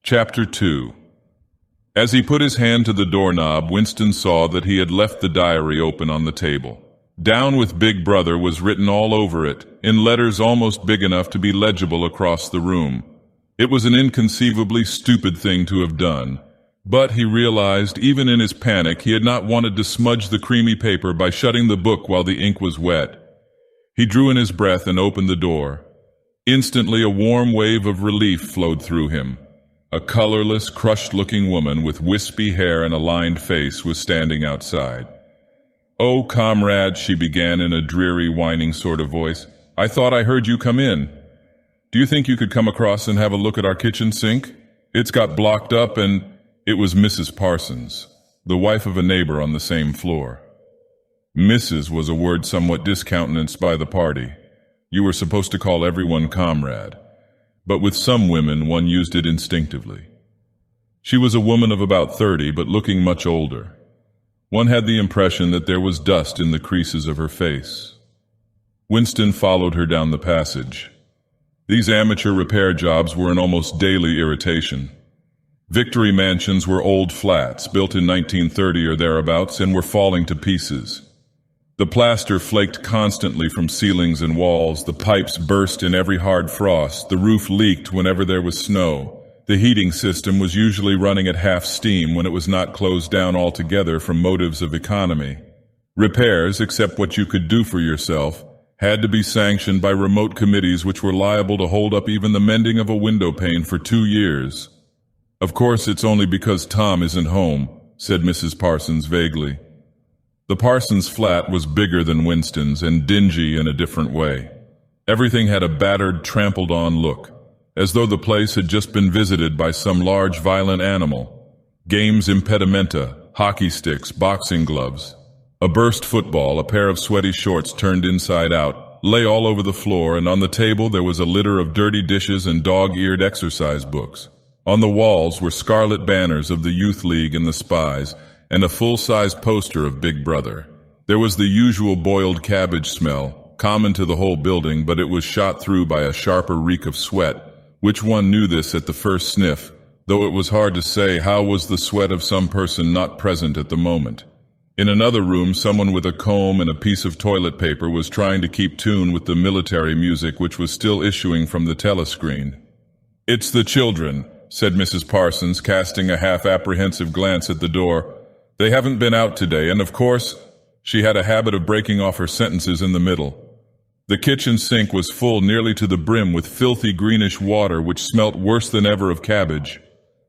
Chapter 2. As he put his hand to the doorknob, Winston saw that he had left the diary open on the table. Down with Big Brother was written all over it, in letters almost big enough to be legible across the room. It was an inconceivably stupid thing to have done, but he realized even in his panic he had not wanted to smudge the creamy paper by shutting the book while the ink was wet. He drew in his breath and opened the door. Instantly a warm wave of relief flowed through him. A colorless, crushed-looking woman with wispy hair and a lined face was standing outside. "Oh, comrade," she began in a dreary, whining sort of voice, "I thought I heard you come in. Do you think you could come across and have a look at our kitchen sink? It's got blocked up and—" It was Mrs. Parsons, the wife of a neighbor on the same floor. Mrs. was a word somewhat discountenanced by the party. You were supposed to call everyone comrade, but with some women one used it instinctively. She was a woman of about 30, but looking much older. One had the impression that there was dust in the creases of her face. Winston followed her down the passage. These amateur repair jobs were an almost daily irritation. Victory mansions were old flats, built in 1930 or thereabouts, and were falling to pieces. The plaster flaked constantly from ceilings and walls, the pipes burst in every hard frost, the roof leaked whenever there was snow. The heating system was usually running at half steam when it was not closed down altogether from motives of economy. Repairs, except what you could do for yourself, had to be sanctioned by remote committees which were liable to hold up even the mending of a window pane for 2 years. "Of course it's only because Tom isn't home," said Mrs. Parsons vaguely. The Parsons flat was bigger than Winston's and dingy in a different way. Everything had a battered, trampled-on look, as though the place had just been visited by some large, violent animal. Games impedimenta, hockey sticks, boxing gloves. A burst football, a pair of sweaty shorts turned inside out, lay all over the floor, and on the table there was a litter of dirty dishes and dog-eared exercise books. On the walls were scarlet banners of the Youth League and the Spies, and a full-size poster of Big Brother. There was the usual boiled cabbage smell, common to the whole building, but it was shot through by a sharper reek of sweat, which one knew this at the first sniff, though it was hard to say how was the sweat of some person not present at the moment. In another room, someone with a comb and a piece of toilet paper was trying to keep tune with the military music which was still issuing from the telescreen. "It's the children," said Mrs. Parsons, casting a half-apprehensive glance at the door. "They haven't been out today, and of course," she had a habit of breaking off her sentences in the middle. The kitchen sink was full nearly to the brim with filthy greenish water which smelt worse than ever of cabbage.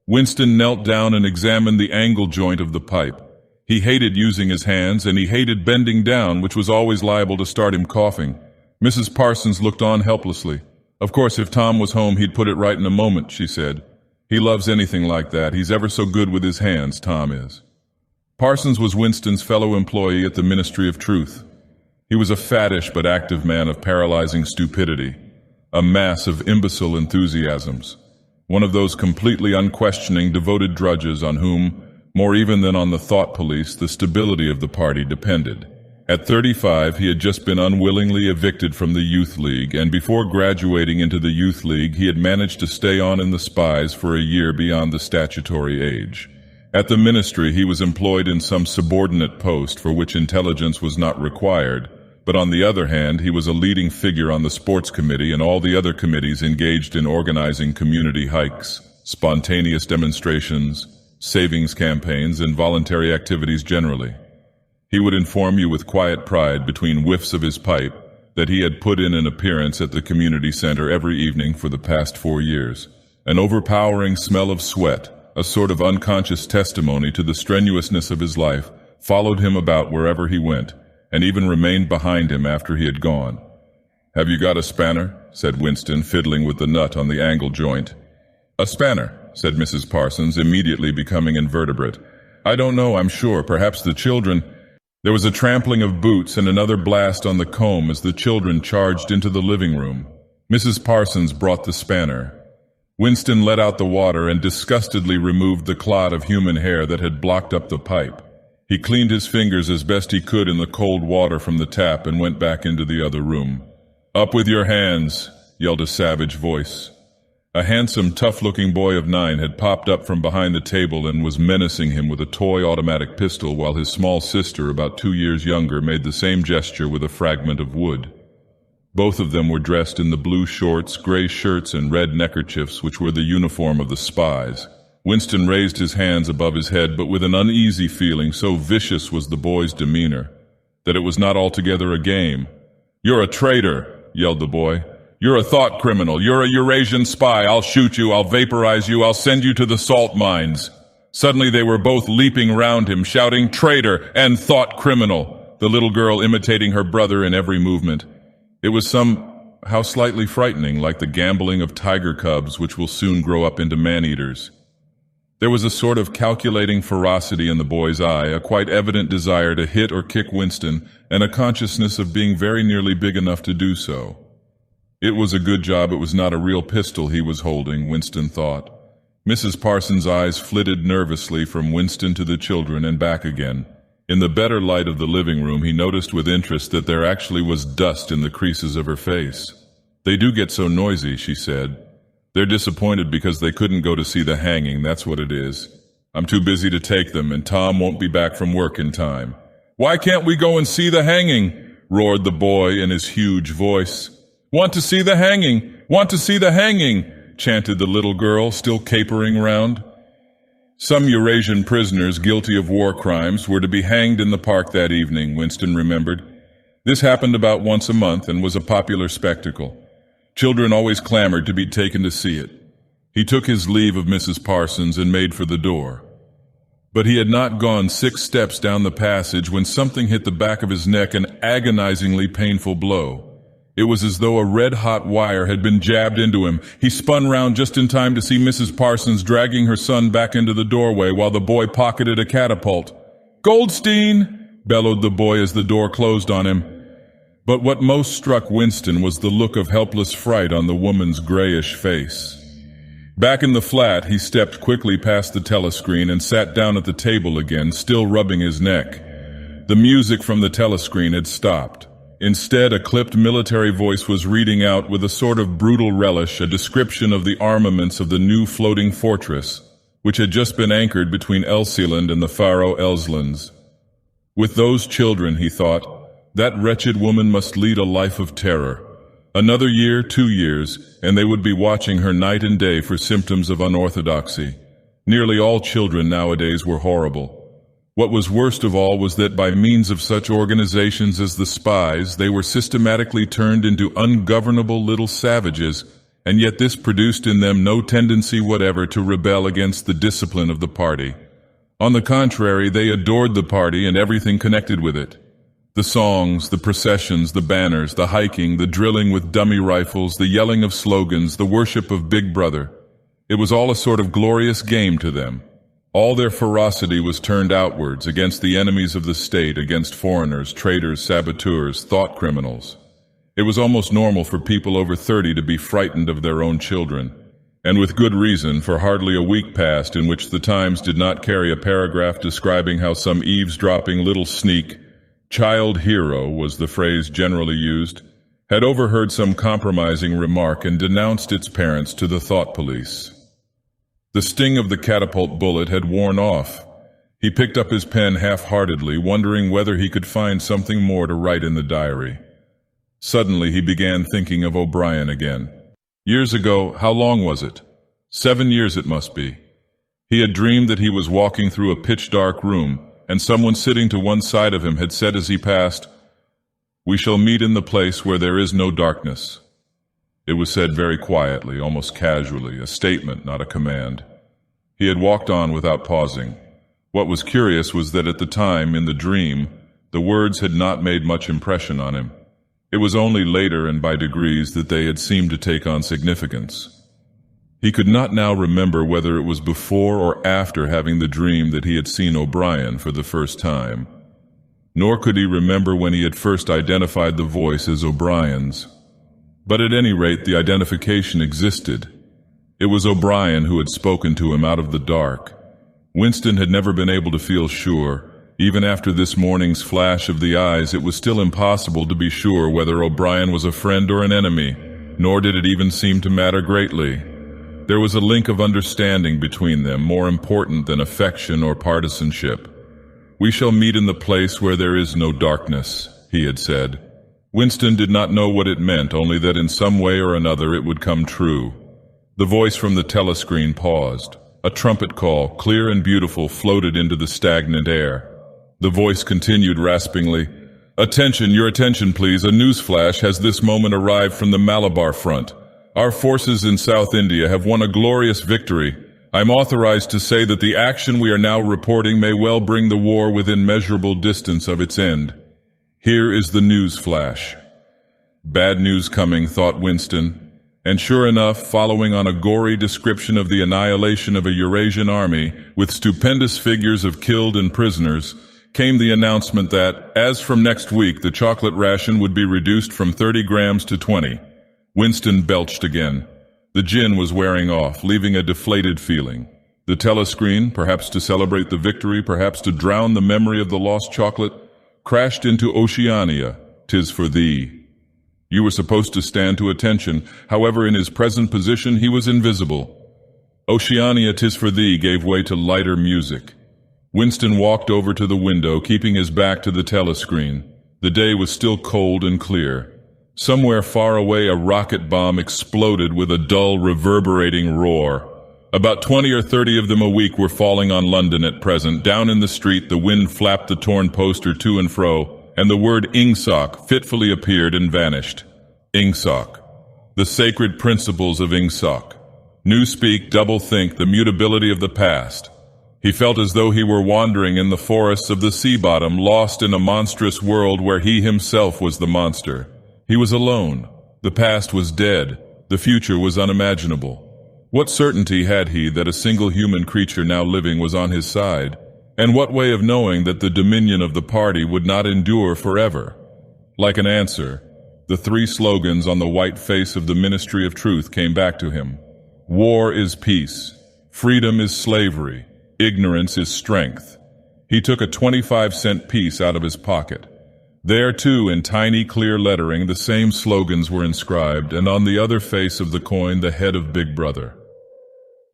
Winston knelt down and examined the angle joint of the pipe. He hated using his hands, and he hated bending down, which was always liable to start him coughing. Mrs. Parsons looked on helplessly. "Of course, if Tom was home, he'd put it right in a moment," she said. "He loves anything like that. He's ever so good with his hands, Tom is." Parsons was Winston's fellow employee at the Ministry of Truth. He was a fattish but active man of paralyzing stupidity, a mass of imbecile enthusiasms, one of those completely unquestioning, devoted drudges on whom, more even than on the thought police, the stability of the party depended. At 35, he had just been unwillingly evicted from the Youth League, and before graduating into the Youth League, he had managed to stay on in the Spies for a year beyond the statutory age. At the ministry, he was employed in some subordinate post for which intelligence was not required, but on the other hand, he was a leading figure on the sports committee and all the other committees engaged in organizing community hikes, spontaneous demonstrations, savings campaigns, and voluntary activities generally. He would inform you with quiet pride between whiffs of his pipe that he had put in an appearance at the community center every evening for the past 4 years. An overpowering smell of sweat, a sort of unconscious testimony to the strenuousness of his life, followed him about wherever he went, and even remained behind him after he had gone. "Have you got a spanner?" said Winston, fiddling with the nut on the angle joint. "A spanner," said Mrs. Parsons, immediately becoming invertebrate. "I don't know, I'm sure. Perhaps the children—" There was a trampling of boots and another blast on the comb as the children charged into the living room. Mrs. Parsons brought the spanner. Winston let out the water and disgustedly removed the clot of human hair that had blocked up the pipe. He cleaned his fingers as best he could in the cold water from the tap and went back into the other room. "Up with your hands," yelled a savage voice. A handsome, tough-looking boy of 9 had popped up from behind the table and was menacing him with a toy automatic pistol, while his small sister, about 2 years younger, made the same gesture with a fragment of wood. Both of them were dressed in the blue shorts, gray shirts, and red neckerchiefs, which were the uniform of the spies. Winston raised his hands above his head, but with an uneasy feeling, so vicious was the boy's demeanor, that it was not altogether a game. "You're a traitor," yelled the boy. "You're a thought criminal. You're a Eurasian spy. I'll shoot you. I'll vaporize you. I'll send you to the salt mines." Suddenly they were both leaping round him, shouting "traitor" and "thought criminal," the little girl imitating her brother in every movement. It was somehow slightly frightening, like the gambling of tiger cubs which will soon grow up into man-eaters. There was a sort of calculating ferocity in the boy's eye, a quite evident desire to hit or kick Winston, and a consciousness of being very nearly big enough to do so. It was a good job it was not a real pistol he was holding, Winston thought. Mrs. Parsons' eyes flitted nervously from Winston to the children and back again. In the better light of the living room, he noticed with interest that there actually was dust in the creases of her face. "They do get so noisy," she said. "They're disappointed because they couldn't go to see the hanging, that's what it is. I'm too busy to take them, and Tom won't be back from work in time." "Why can't we go and see the hanging?" roared the boy in his huge voice. "Want to see the hanging! Want to see the hanging!" chanted the little girl, still capering round. Some Eurasian prisoners guilty of war crimes were to be hanged in the park that evening, Winston remembered. This happened about once a month and was a popular spectacle. Children always clamored to be taken to see it. He took his leave of Mrs. Parsons and made for the door. But he had not gone 6 steps down the passage when something hit the back of his neck, an agonizingly painful blow. It was as though a red-hot wire had been jabbed into him. He spun round just in time to see Mrs. Parsons dragging her son back into the doorway while the boy pocketed a catapult. "Goldstein!" bellowed the boy as the door closed on him. But what most struck Winston was the look of helpless fright on the woman's grayish face. Back in the flat, he stepped quickly past the telescreen and sat down at the table again, still rubbing his neck. The music from the telescreen had stopped. Instead, a clipped military voice was reading out with a sort of brutal relish a description of the armaments of the new floating fortress, which had just been anchored between Elseland and the Faroe Islands. With those children, he thought, that wretched woman must lead a life of terror. Another year, 2 years, and they would be watching her night and day for symptoms of unorthodoxy. Nearly all children nowadays were horrible. What was worst of all was that by means of such organizations as the spies, they were systematically turned into ungovernable little savages, and yet this produced in them no tendency whatever to rebel against the discipline of the party. On the contrary, they adored the party and everything connected with it. The songs, the processions, the banners, the hiking, the drilling with dummy rifles, the yelling of slogans, the worship of Big Brother. It was all a sort of glorious game to them. All their ferocity was turned outwards, against the enemies of the state, against foreigners, traitors, saboteurs, thought criminals. It was almost normal for people over 30 to be frightened of their own children, and with good reason, for hardly a week passed in which the Times did not carry a paragraph describing how some eavesdropping little sneak, child hero was the phrase generally used, had overheard some compromising remark and denounced its parents to the thought police. The sting of the catapult bullet had worn off. He picked up his pen half-heartedly, wondering whether he could find something more to write in the diary. Suddenly he began thinking of O'Brien again. Years ago, how long was it? 7 years it must be. He had dreamed that he was walking through a pitch-dark room, and someone sitting to one side of him had said as he passed, "We shall meet in the place where there is no darkness." It was said very quietly, almost casually, a statement, not a command. He had walked on without pausing. What was curious was that at the time, in the dream, the words had not made much impression on him. It was only later and by degrees that they had seemed to take on significance. He could not now remember whether it was before or after having the dream that he had seen O'Brien for the first time. Nor could he remember when he had first identified the voice as O'Brien's. But at any rate, the identification existed. It was O'Brien who had spoken to him out of the dark. Winston had never been able to feel sure. Even after this morning's flash of the eyes, it was still impossible to be sure whether O'Brien was a friend or an enemy, nor did it even seem to matter greatly. There was a link of understanding between them, more important than affection or partisanship. "We shall meet in the place where there is no darkness," he had said. Winston did not know what it meant, only that in some way or another it would come true. The voice from the telescreen paused. A trumpet call, clear and beautiful, floated into the stagnant air. The voice continued raspingly, "Attention, your attention please. A news flash has this moment arrived from the Malabar front. Our forces in South India have won a glorious victory. I'm authorized to say that the action we are now reporting may well bring the war within measurable distance of its end. Here is the news flash." Bad news coming, thought Winston. And sure enough, following on a gory description of the annihilation of a Eurasian army, with stupendous figures of killed and prisoners, came the announcement that, as from next week, the chocolate ration would be reduced from 30 grams to 20. Winston belched again. The gin was wearing off, leaving a deflated feeling. The telescreen, perhaps to celebrate the victory, perhaps to drown the memory of the lost chocolate, crashed into Oceania. "'Tis for thee." You were supposed to stand to attention. However, in his present position, he was invisible. "Oceania, 'tis for thee" gave way to lighter music. Winston walked over to the window, keeping his back to the telescreen. The day was still cold and clear. Somewhere far away, a rocket bomb exploded with a dull, reverberating roar. About 20 or 30 of them a week were falling on London at present. Down in the street, the wind flapped the torn poster to and fro, and the word Ingsoc fitfully appeared and vanished. Ingsoc. The sacred principles of Ingsoc. Newspeak, double-think, the mutability of the past. He felt as though he were wandering in the forests of the sea bottom, lost in a monstrous world where he himself was the monster. He was alone. The past was dead. The future was unimaginable. What certainty had he that a single human creature now living was on his side? And what way of knowing that the dominion of the party would not endure forever? Like an answer, the three slogans on the white face of the Ministry of Truth came back to him. War is peace. Freedom is slavery. Ignorance is strength. He took a 25-cent piece out of his pocket. There, too, in tiny, clear lettering, the same slogans were inscribed, and on the other face of the coin, the head of Big Brother.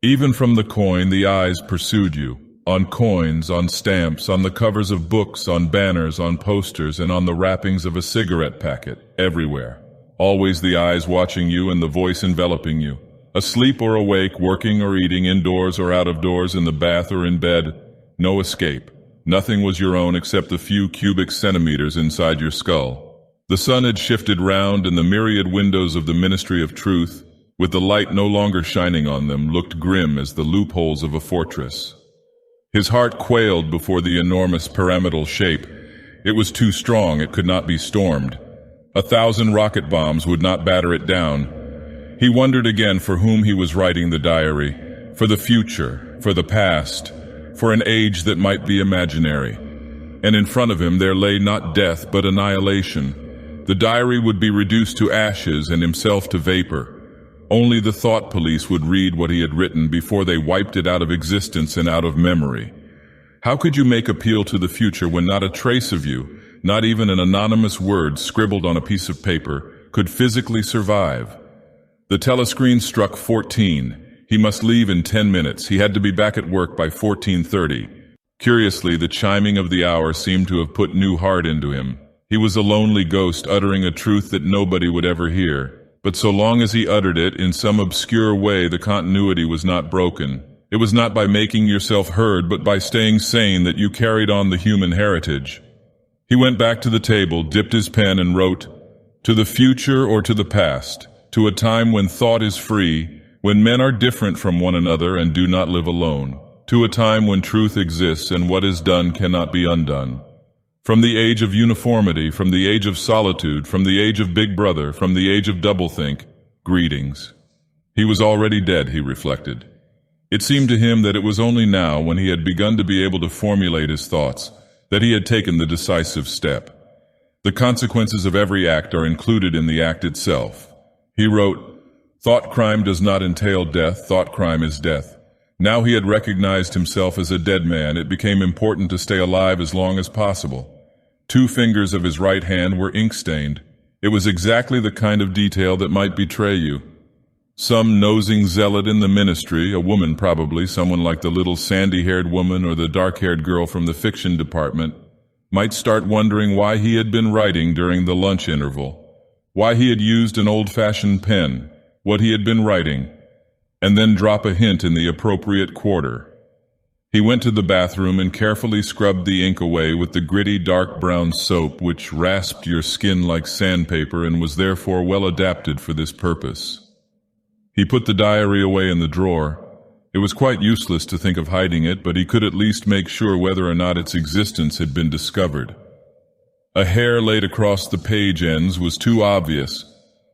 Even from the coin, the eyes pursued you. On coins, on stamps, on the covers of books, on banners, on posters, and on the wrappings of a cigarette packet, everywhere. Always the eyes watching you and the voice enveloping you. Asleep or awake, working or eating, indoors or out of doors, in the bath or in bed, no escape. Nothing was your own except the few cubic centimeters inside your skull. The sun had shifted round, and the myriad windows of the Ministry of Truth, with the light no longer shining on them, looked grim as the loopholes of a fortress. His heart quailed before the enormous pyramidal shape. It was too strong, it could not be stormed. 1,000 rocket bombs would not batter it down. He wondered again for whom he was writing the diary, for the future, for the past, for an age that might be imaginary. And in front of him there lay not death but annihilation. The diary would be reduced to ashes and himself to vapor. Only the thought police would read what he had written before they wiped it out of existence and out of memory. How could you make appeal to the future when not a trace of you, not even an anonymous word scribbled on a piece of paper, could physically survive? The telescreen struck 14. He must leave in 10 minutes. He had to be back at work by 14:30. Curiously, the chiming of the hour seemed to have put new heart into him. He was a lonely ghost uttering a truth that nobody would ever hear. But so long as he uttered it in some obscure way, the continuity was not broken. It was not by making yourself heard, but by staying sane that you carried on the human heritage. He went back to the table, dipped his pen, and wrote, "To the future or to the past, to a time when thought is free, when men are different from one another and do not live alone, to a time when truth exists and what is done cannot be undone. From the age of uniformity, from the age of solitude, from the age of Big Brother, from the age of doublethink, greetings." He was already dead, he reflected. It seemed to him that it was only now, when he had begun to be able to formulate his thoughts, that he had taken the decisive step. The consequences of every act are included in the act itself. He wrote, "Thought crime does not entail death, thought crime is death." Now he had recognized himself as a dead man. It became important to stay alive as long as possible. 2 fingers of his right hand were ink-stained. It was exactly the kind of detail that might betray you. Some nosing zealot in the ministry, a woman probably, someone like the little sandy-haired woman or the dark-haired girl from the fiction department, might start wondering why he had been writing during the lunch interval, why he had used an old-fashioned pen, what he had been writing, and then drop a hint in the appropriate quarter. He went to the bathroom and carefully scrubbed the ink away with the gritty dark brown soap which rasped your skin like sandpaper and was therefore well adapted for this purpose. He put the diary away in the drawer. It was quite useless to think of hiding it, but he could at least make sure whether or not its existence had been discovered. A hair laid across the page ends was too obvious.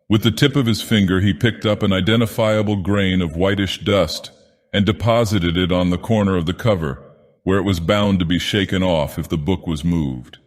With the tip of his finger he picked up an identifiable grain of whitish dust and deposited it on the corner of the cover, where it was bound to be shaken off if the book was moved.